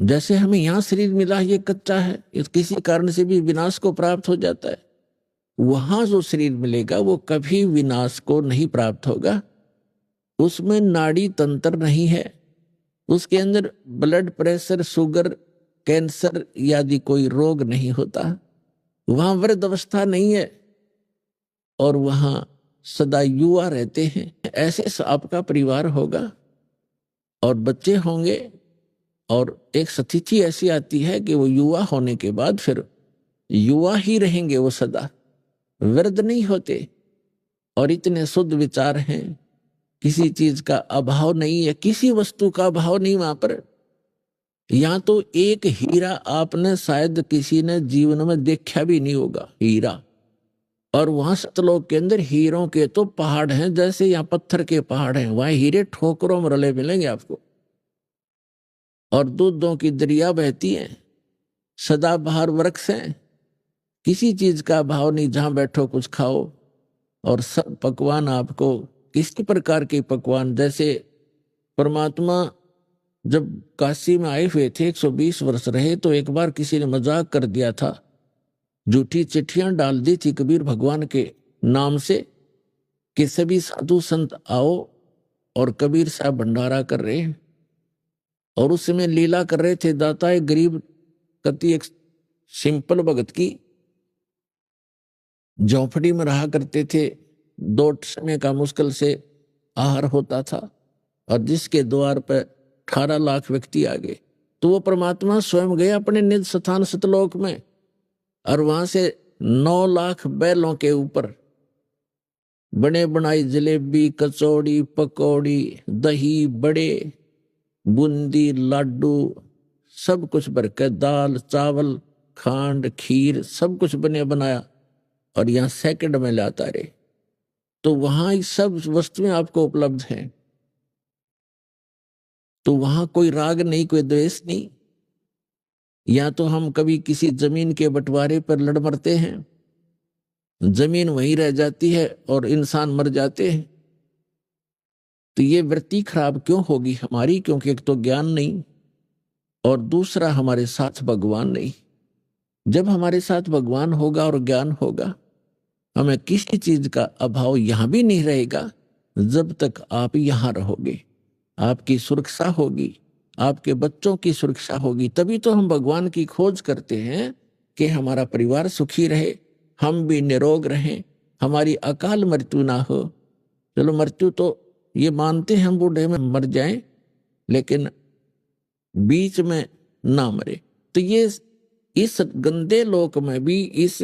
जैसे हमें यहाँ शरीर मिला ये कच्चा है, इस किसी कारण से भी विनाश को प्राप्त हो जाता है। वहां जो शरीर मिलेगा वो कभी विनाश को नहीं प्राप्त होगा। उसमें नाड़ी तंत्र नहीं है, उसके अंदर ब्लड प्रेशर, शुगर, कैंसर आदि कोई रोग नहीं होता। वहां वृद्ध अवस्था नहीं है और वहां सदा युवा रहते हैं। ऐसे आपका परिवार होगा और बच्चे होंगे, और एक स्थिति ऐसी आती है कि वो युवा होने के बाद फिर युवा ही रहेंगे, वो सदा वृद्ध नहीं होते। और इतने शुद्ध विचार हैं, किसी चीज का अभाव नहीं है, किसी वस्तु का अभाव नहीं वहां पर। यहां तो एक हीरा आपने शायद किसी ने जीवन में देखा भी नहीं होगा, हीरा। और वहां सतलोक के अंदर हीरों के तो पहाड़ हैं, जैसे यहाँ पत्थर के पहाड़ हैं, वहां हीरे ठोकरों में रले मिलेंगे आपको। और दूधों की दरिया बहती है, सदाबहार वृक्ष हैं, किसी चीज का अभाव नहीं, जहां बैठो कुछ खाओ। और सब पकवान आपको किसी प्रकार के पकवान, जैसे परमात्मा जब काशी में आए हुए थे 120 वर्ष रहे, तो एक बार किसी ने मजाक कर दिया था, झूठी चिट्ठियां डाल दी थी कबीर भगवान के नाम से कि सभी साधु संत आओ और कबीर साहब भंडारा कर रहे हैं। और उस समय लीला कर रहे थे, दाता एक गरीब कति एक सिंपल भगत की झोंपड़ी में रहा करते थे, 2 समय का मुश्किल से आहार होता था, और जिसके द्वार पर 18 लाख व्यक्ति आ गए। तो वो परमात्मा स्वयं गए अपने निज स्थान सतलोक में, और वहां से 9 लाख बैलों के ऊपर बने बनाई जलेबी, कचौड़ी, पकौड़ी, दही, बड़े, बूंदी, लाडू, सब कुछ भरकर, दाल, चावल, खांड, खीर, सब कुछ बने बनाया, और यहाँ सेकंड में लाता रहे। तो वहां सब वस्तुएं आपको उपलब्ध हैं। तो वहां कोई राग नहीं, कोई द्वेष नहीं। या तो हम कभी किसी जमीन के बंटवारे पर लड़ मरते हैं, जमीन वहीं रह जाती है और इंसान मर जाते हैं। तो ये वृत्ति खराब क्यों होगी हमारी? क्योंकि एक तो ज्ञान नहीं, और दूसरा हमारे साथ भगवान नहीं। जब हमारे साथ भगवान होगा और ज्ञान होगा, हमें किसी चीज का अभाव यहां भी नहीं रहेगा। जब तक आप यहां रहोगे, आपकी सुरक्षा होगी, आपके बच्चों की सुरक्षा होगी। तभी तो हम भगवान की खोज करते हैं कि हमारा परिवार सुखी रहे, हम भी निरोग रहें, हमारी अकाल मृत्यु ना हो। चलो मृत्यु तो ये मानते हैं हम बूढ़े में मर जाएं, लेकिन बीच में ना मरे। तो ये इस गंदे लोक में भी, इस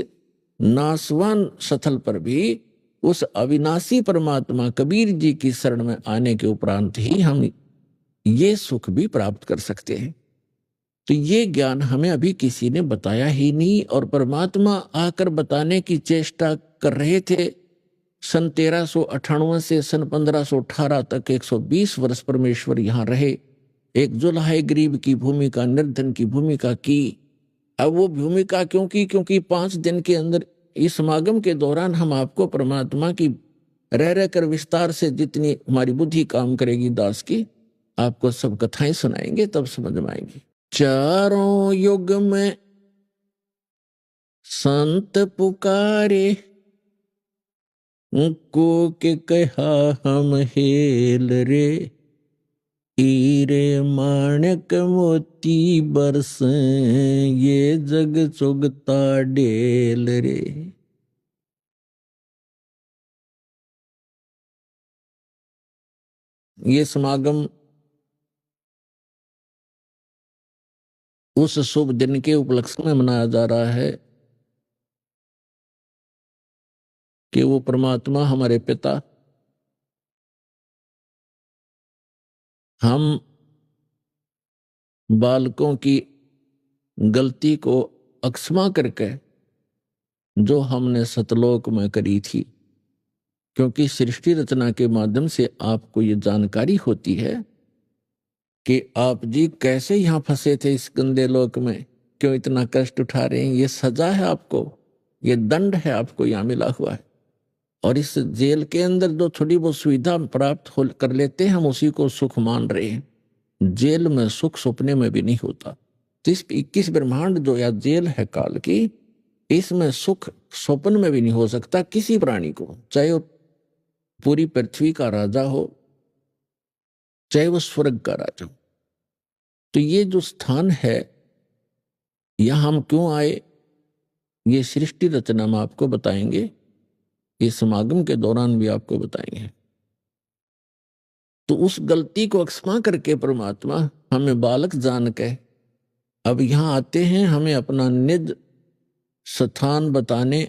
नासवान स्थल पर भी, उस अविनाशी परमात्मा कबीर जी की शरण में आने के उपरांत ही हम ये सुख भी प्राप्त कर सकते हैं। तो ये ज्ञान हमें अभी किसी ने बताया ही नहीं, और परमात्मा आकर बताने की चेष्टा कर रहे थे। सन 1398 से सन 1518 तक 120 वर्ष परमेश्वर यहां रहे, एक जुल्हा गरीब की भूमिका, निर्धन की भूमिका की। अब वो भूमिका क्यों की? क्योंकि 5 दिन के अंदर इस समागम के दौरान हम आपको परमात्मा की रह रह कर विस्तार से, जितनी हमारी बुद्धि काम करेगी दास की, आपको सब कथाएं सुनाएंगे, तब समझ में आएंगी। चारों युग में संत पुकारे, को के कहा हम हेल रे, हीरे माणक मोती बरस, ये जग चुगता डेल रे। ये समागम उस शुभ दिन के उपलक्ष्य में मनाया जा रहा है कि वो परमात्मा हमारे पिता हम बालकों की गलती को अक्षमा करके जो हमने सतलोक में करी थी, क्योंकि सृष्टि रचना के माध्यम से आपको ये जानकारी होती है कि आप जी कैसे यहां फंसे थे इस गंदे लोक में, क्यों इतना कष्ट उठा रहे हैं। ये सजा है आपको, ये दंड है आपको यहां मिला हुआ है। और इस जेल के अंदर जो थोड़ी बहुत सुविधा प्राप्त कर लेते हैं, हम उसी को सुख मान रहे हैं। जेल में सुख सपने में भी नहीं होता। तो इस 21 ब्रह्मांड जो या जेल है काल की, इसमें सुख स्वप्न में भी नहीं हो सकता किसी प्राणी को, चाहे वो पूरी पृथ्वी का राजा हो, चाहे वो स्वर्ग का राजा हो। तो ये जो स्थान है, यहां हम क्यों आए, ये सृष्टि रचना में आपको बताएंगे, ये समागम के दौरान भी आपको बताएंगे। तो उस गलती को अक्षमा करके परमात्मा हमें बालक जान के अब यहां आते हैं, हमें अपना निज स्थान बताने,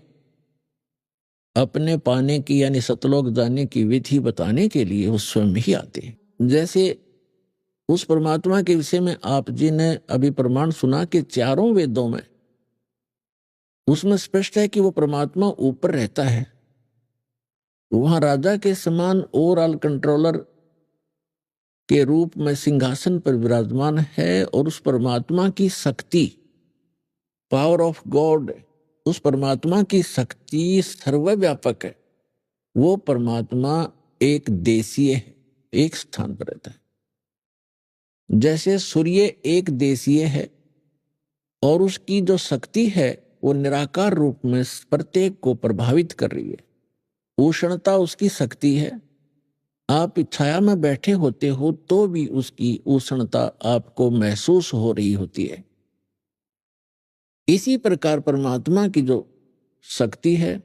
अपने पाने की यानी सतलोक जाने की विधि बताने के लिए वो स्वयं ही आते हैं। जैसे उस परमात्मा के विषय में आप जी ने अभी प्रमाण सुना कि चारों वेदों में उसमें स्पष्ट है कि वो परमात्मा ऊपर रहता है, वहां राजा के समान ओवरऑल कंट्रोलर के रूप में सिंहासन पर विराजमान है। और उस परमात्मा की शक्ति, पावर ऑफ गॉड, उस परमात्मा की शक्ति सर्वव्यापक है। वो परमात्मा एक देशीय है, एक स्थान पर रहता है। जैसे सूर्य एक देशीय है और उसकी जो शक्ति है वो निराकार रूप में प्रत्येक को प्रभावित कर रही है। उष्णता उसकी शक्ति है, आप छाया में बैठे होते हो तो भी उसकी उष्णता आपको महसूस हो रही होती है। इसी प्रकार परमात्मा की जो शक्ति है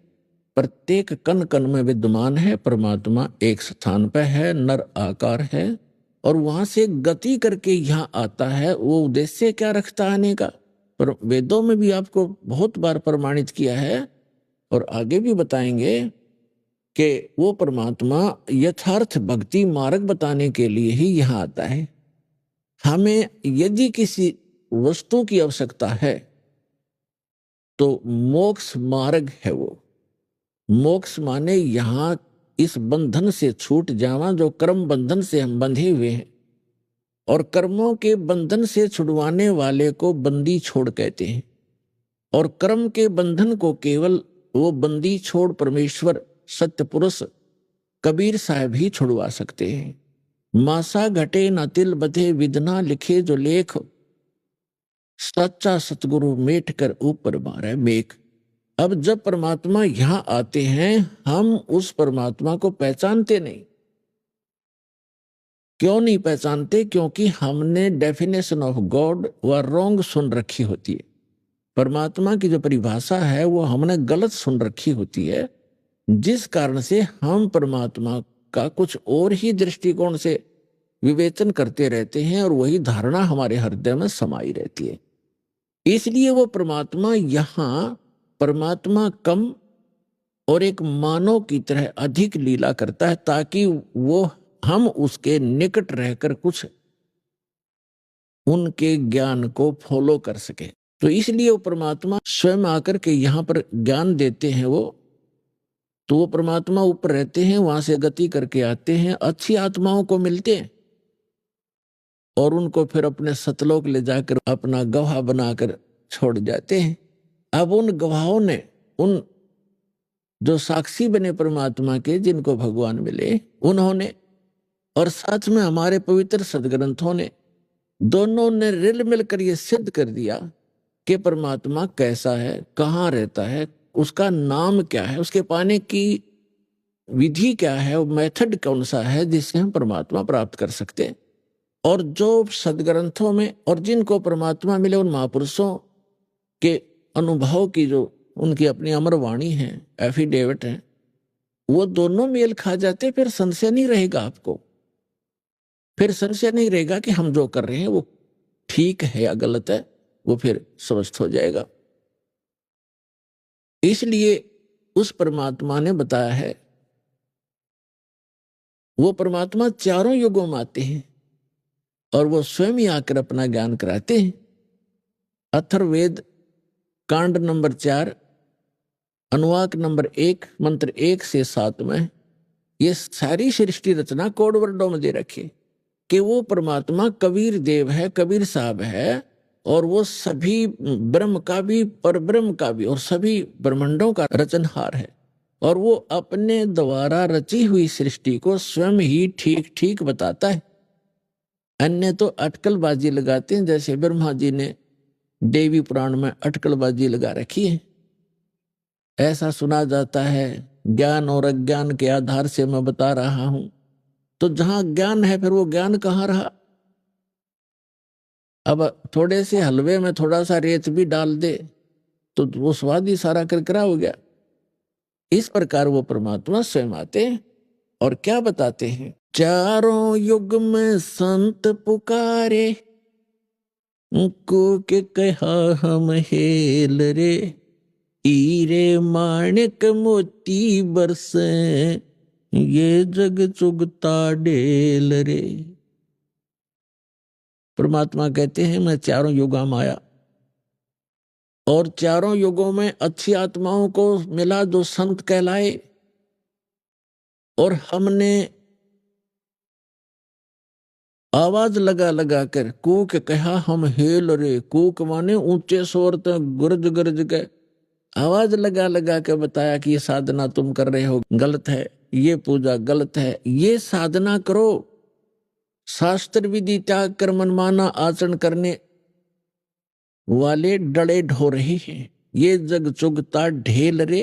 प्रत्येक कण कण में विद्यमान है। परमात्मा एक स्थान पर है, नर आकार है, और वहां से गति करके यहां आता है। वो उद्देश्य क्या रखता आने का, पर वेदों में भी आपको बहुत बार प्रमाणित किया है और आगे भी बताएंगे कि वो परमात्मा यथार्थ भक्ति मार्ग बताने के लिए ही यहां आता है। हमें यदि किसी वस्तु की आवश्यकता है तो मोक्ष मार्ग है वो। मोक्ष माने यहां इस बंधन से छूट जावा, जो कर्म बंधन से हम बंधे हुए हैं, और कर्मों के बंधन से छुड़वाने वाले को बंदी छोड़ कहते हैं। और कर्म के बंधन को केवल वो बंदी छोड़ परमेश्वर सत्य पुरुष कबीर साहब ही छुड़वा सकते हैं। मासा घटे न तिल बधे विधना लिखे जो लेख, सच्चा सतगुरु मेट कर ऊपर मारे मेघ। अब जब परमात्मा यहां आते हैं, हम उस परमात्मा को पहचानते नहीं। क्यों नहीं पहचानते? क्योंकि हमने डेफिनेशन ऑफ गॉड व रॉन्ग सुन रखी होती है। परमात्मा की जो परिभाषा है वो हमने गलत सुन रखी होती है, जिस कारण से हम परमात्मा का कुछ और ही दृष्टिकोण से विवेचन करते रहते हैं और वही धारणा हमारे हृदय में समाई रहती है। इसलिए वो परमात्मा यहां परमात्मा कम और एक मानव की तरह अधिक लीला करता है, ताकि वो हम उसके निकट रहकर कुछ उनके ज्ञान को फॉलो कर सके। तो इसलिए वो परमात्मा स्वयं आकर के यहां पर ज्ञान देते हैं। तो वो परमात्मा ऊपर रहते हैं, वहां से गति करके आते हैं, अच्छी आत्माओं को मिलते हैं और उनको फिर अपने सतलोक ले जाकर अपना गवाह बनाकर छोड़ जाते हैं। अब उन गवाहों ने, उन जो साक्षी बने परमात्मा के, जिनको भगवान मिले, उन्होंने और साथ में हमारे पवित्र सदग्रंथों ने, दोनों ने रिल मिलकर ये सिद्ध कर दिया कि परमात्मा कैसा है, कहाँ रहता है, उसका नाम क्या है, उसके पाने की विधि क्या है, वो मेथड कौन सा है जिससे हम परमात्मा प्राप्त कर सकते हैं। और जो सदग्रंथों में और जिनको परमात्मा मिले उन महापुरुषों के अनुभव की जो उनकी अपनी अमर वाणी है, एफिडेविट है, वो दोनों मेल खा जाते, फिर संशय नहीं रहेगा आपको। फिर संशय नहीं रहेगा कि हम जो कर रहे हैं वो ठीक है या गलत है, वो फिर स्पष्ट हो जाएगा। इसलिए उस परमात्मा ने बताया है, वो परमात्मा चारों युगों में आते हैं और वो स्वयं ही आकर अपना ज्ञान कराते हैं। अथर्ववेद कांड नंबर 4 अनुवाक नंबर 1 मंत्र 1 से 7 में ये सारी सृष्टि रचना कोड वर्डों में दे रखी कि वो परमात्मा कबीर देव है, कबीर साहब है, और वो सभी ब्रह्म का भी, पर ब्रह्म का भी, और सभी ब्रह्मांडों का रचनहार है। और वो अपने द्वारा रची हुई सृष्टि को स्वयं ही ठीक ठीक बताता है। अन्य तो अटकलबाजी लगाते हैं, जैसे ब्रह्मा जी ने देवी पुराण में अटकलबाजी लगा रखी है। ऐसा सुना जाता है, ज्ञान और अज्ञान के आधार से मैं बता रहा हूं। तो जहां ज्ञान है फिर वो ज्ञान कहां रहा? अब थोड़े से हलवे में थोड़ा सा रेत भी डाल दे तो वो स्वाद ही सारा करकरा हो गया। इस प्रकार वो परमात्मा स्वयं आते हैं और क्या बताते हैं? चारों युग में संत पुकारे, को के कहा हम हेल रे, हीरे माणिक मोती बरसे, ये जग चुगता ढेल रे। परमात्मा कहते हैं मैं चारों युगों में आया और चारों युगों में अच्छी आत्माओं को मिला जो संत कहलाए, और हमने आवाज लगा लगा कर कूक कहा हम हेल रे। कूक माने ऊंचे स्वर तक गुरज गुरज के आवाज लगा लगा के बताया कि ये साधना तुम कर रहे हो गलत है, ये पूजा गलत है, ये साधना करो। शास्त्र विधि त्याग कर मनमाना आचरण करने वाले डड़े ढो रहे हैं। ये जग चुगता ढेल रे,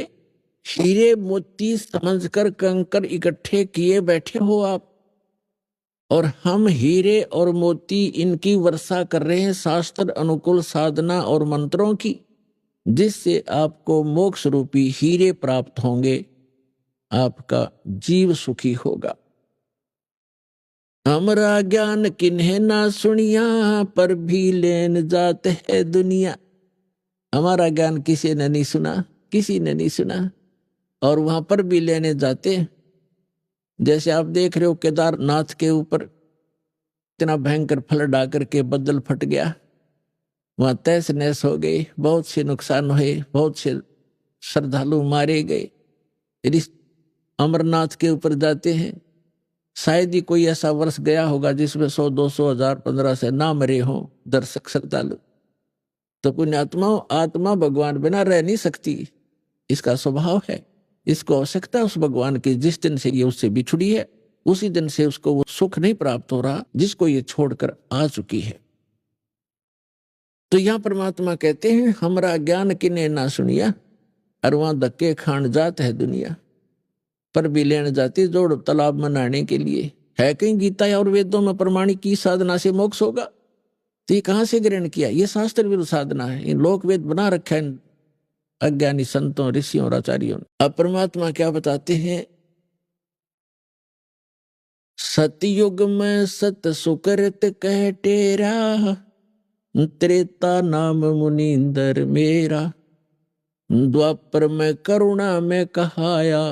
हीरे मोती समझकर कंकर इकट्ठे किए बैठे हो आप, और हम हीरे और मोती इनकी वर्षा कर रहे हैं शास्त्र अनुकूल साधना और मंत्रों की, जिससे आपको मोक्ष रूपी हीरे प्राप्त होंगे, आपका जीव सुखी होगा। हमरा ज्ञान किन्हे ना सुनिया, पर भी लेन जात है दुनिया। हमारा ज्ञान किसी ने नहीं सुना, किसी ने नहीं सुना, और वहां पर भी लेने जाते। जैसे आप देख रहे हो केदारनाथ के ऊपर इतना भयंकर फ्लड आकर के बदल फट गया, वहां तहस नहस हो गई, बहुत से नुकसान हुए, बहुत से श्रद्धालु मारे गए। यदि अमरनाथ के ऊपर जाते हैं, शायद ही कोई ऐसा वर्ष गया होगा जिसमें 100, 200, 1000, 15 से ना मरे हों दर्शक श्रद्धालु। तो पुण्यात्माओं, आत्मा भगवान बिना रह नहीं सकती, इसका स्वभाव है। इसको आवश्यकता उस भगवान की, जिस दिन से ये उससे बिछुड़ी है उसी दिन से उसको वो सुख नहीं प्राप्त हो रहा जिसको ये छोड़कर आ चुकी है। तो यहां परमात्मा कहते हैं हमरा ज्ञान किने ना सुनिया, और वहां धक्के खान जात है दुनिया, पर भी लेने जाती जोड़ तालाब में नहाने के लिए। है कहीं गीता और वेदों में प्रमाणिक की साधना से मोक्ष होगा? तो ये कहां से ग्रहण किया? ये शास्त्र विरुद्ध साधना है। इन लोक वेद बना रखा है अज्ञानी संतों, ऋषियों और आचार्यों ने। अब परमात्मा क्या बताते हैं? सतयुग में सत सुकृत कह टेरा, त्रेता नाम मुनींदर मेरा, द्वापर में करुणा में कहाया,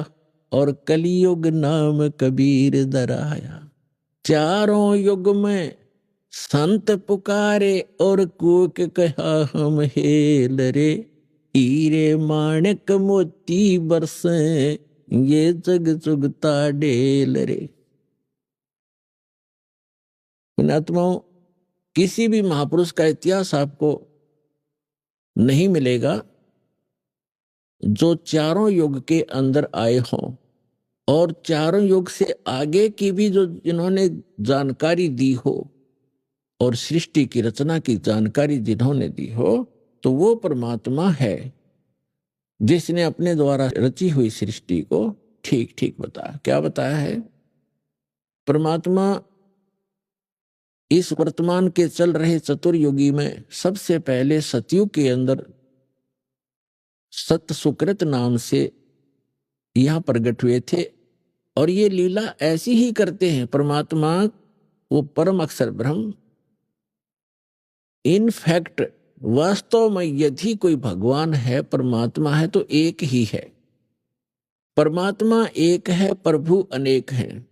और कलियुग नाम कबीर दराया। चारों युग में संत पुकारे, और कूक कहा हम हेल रे, हीरे माणिक मोती बरसे, ये जग चुगता ढेल रे। पुण्यात्माओं, किसी भी महापुरुष का इतिहास आपको नहीं मिलेगा जो चारों युग के अंदर आए हों, और चारों युग से आगे की भी जो जिन्होंने जानकारी दी हो, और सृष्टि की रचना की जानकारी जिन्होंने दी हो, तो वो परमात्मा है जिसने अपने द्वारा रची हुई सृष्टि को ठीक ठीक बताया। क्या बताया है? परमात्मा इस वर्तमान के चल रहे चतुर्युगी में सबसे पहले सतयुग के अंदर सत सुकृत नाम से यहां प्रकट हुए थे, और ये लीला ऐसी ही करते हैं। परमात्मा वो परम अक्षर ब्रह्म, इनफैक्ट वास्तव में यदि कोई भगवान है, परमात्मा है, तो एक ही है। परमात्मा एक है, प्रभु अनेक हैं।